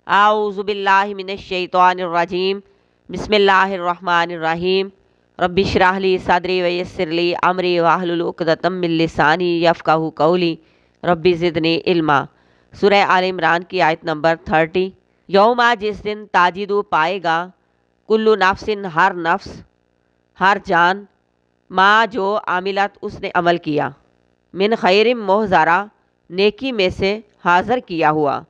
اعوذ باللہ من الشیطان الرجیم بسم اللہ الرحمن الرحیم رب اشرح لی صدری ویسر لی امری واحلل عقدۃ من لسانی یفقہوا قولی رب زدنی علما۔ سورہ آل عمران کی آیت نمبر 30۔ یوم، جس دن تاجدو پائے گا، کلو نفس، ہر نفس، ہر جان، ما جو عاملت اس نے عمل کیا، من خیر محضرہ، نیکی میں سے حاضر کیا ہوا،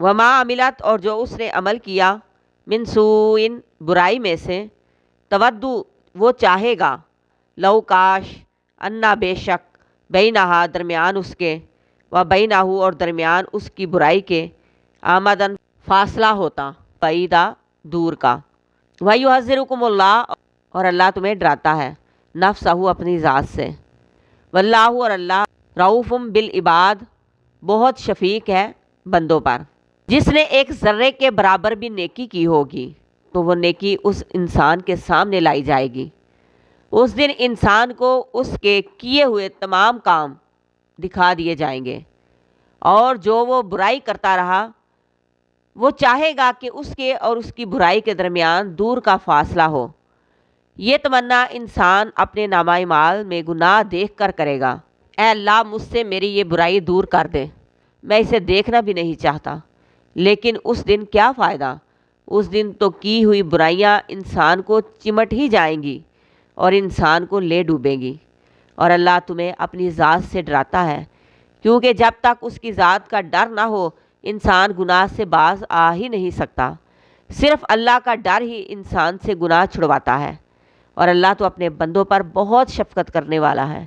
وما عملت، اور جو اس نے عمل کیا، من سوء، برائی میں سے، تودو، وہ چاہے گا، لو کاش، انا، بے شک، بینہا، درمیان اس کے، و بینہو، اور درمیان اس کی برائی کے، آمدن، فاصلہ ہوتا، بعیدہ، دور کا، وَيُحَذِّرُكُمُ اللَّهُ، اور اللہ تمہیں ڈراتا ہے، نفسہ، اپنی ذات سے، واللہ، اور اللہ، رؤوف بالعباد، بہت شفیق ہے بندوں پر۔ جس نے ایک ذرے کے برابر بھی نیکی کی ہوگی تو وہ نیکی اس انسان کے سامنے لائی جائے گی۔ اس دن انسان کو اس کے کیے ہوئے تمام کام دکھا دیے جائیں گے، اور جو وہ برائی کرتا رہا وہ چاہے گا کہ اس کے اور اس کی برائی کے درمیان دور کا فاصلہ ہو۔ یہ تمنا انسان اپنے نامہ اعمال میں گناہ دیکھ کر کرے گا، اے اللہ، مجھ سے میری یہ برائی دور کر دے، میں اسے دیکھنا بھی نہیں چاہتا۔ لیکن اس دن کیا فائدہ؟ اس دن تو کی ہوئی برائیاں انسان کو چمٹ ہی جائیں گی اور انسان کو لے ڈوبیں گی۔ اور اللہ تمہیں اپنی ذات سے ڈراتا ہے، کیونکہ جب تک اس کی ذات کا ڈر نہ ہو انسان گناہ سے باز آ ہی نہیں سکتا۔ صرف اللہ کا ڈر ہی انسان سے گناہ چھڑواتا ہے، اور اللہ تو اپنے بندوں پر بہت شفقت کرنے والا ہے،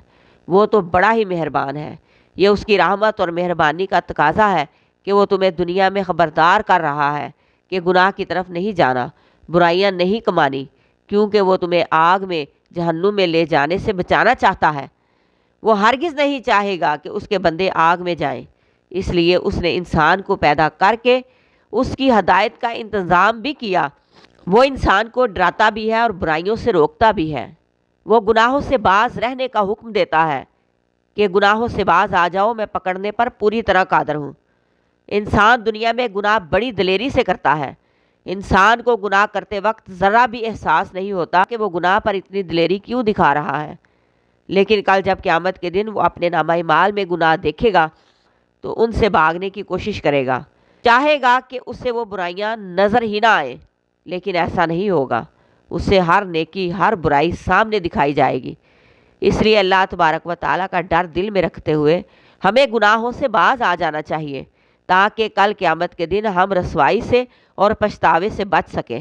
وہ تو بڑا ہی مہربان ہے۔ یہ اس کی رحمت اور مہربانی کا تقاضا ہے کہ وہ تمہیں دنیا میں خبردار کر رہا ہے کہ گناہ کی طرف نہیں جانا، برائیاں نہیں کمانی، کیونکہ وہ تمہیں آگ میں، جہنم میں لے جانے سے بچانا چاہتا ہے۔ وہ ہرگز نہیں چاہے گا کہ اس کے بندے آگ میں جائیں، اس لیے اس نے انسان کو پیدا کر کے اس کی ہدایت کا انتظام بھی کیا۔ وہ انسان کو ڈراتا بھی ہے اور برائیوں سے روکتا بھی ہے۔ وہ گناہوں سے باز رہنے کا حکم دیتا ہے کہ گناہوں سے باز آ جاؤ، میں پکڑنے پر پوری طرح قادر ہوں۔ انسان دنیا میں گناہ بڑی دلیری سے کرتا ہے۔ انسان کو گناہ کرتے وقت ذرا بھی احساس نہیں ہوتا کہ وہ گناہ پر اتنی دلیری کیوں دکھا رہا ہے، لیکن کل جب قیامت کے دن وہ اپنے نامہ اعمال میں گناہ دیکھے گا تو ان سے بھاگنے کی کوشش کرے گا، چاہے گا کہ اسے وہ برائیاں نظر ہی نہ آئیں، لیکن ایسا نہیں ہوگا، اسے ہر نیکی، ہر برائی سامنے دکھائی جائے گی۔ اس لیے اللہ تبارک و تعالیٰ کا ڈر دل میں رکھتے ہوئے ہمیں گناہوں سے باز آ جانا چاہیے، تاکہ کل قیامت کے دن ہم رسوائی سے اور پچھتاوے سے بچ سکیں۔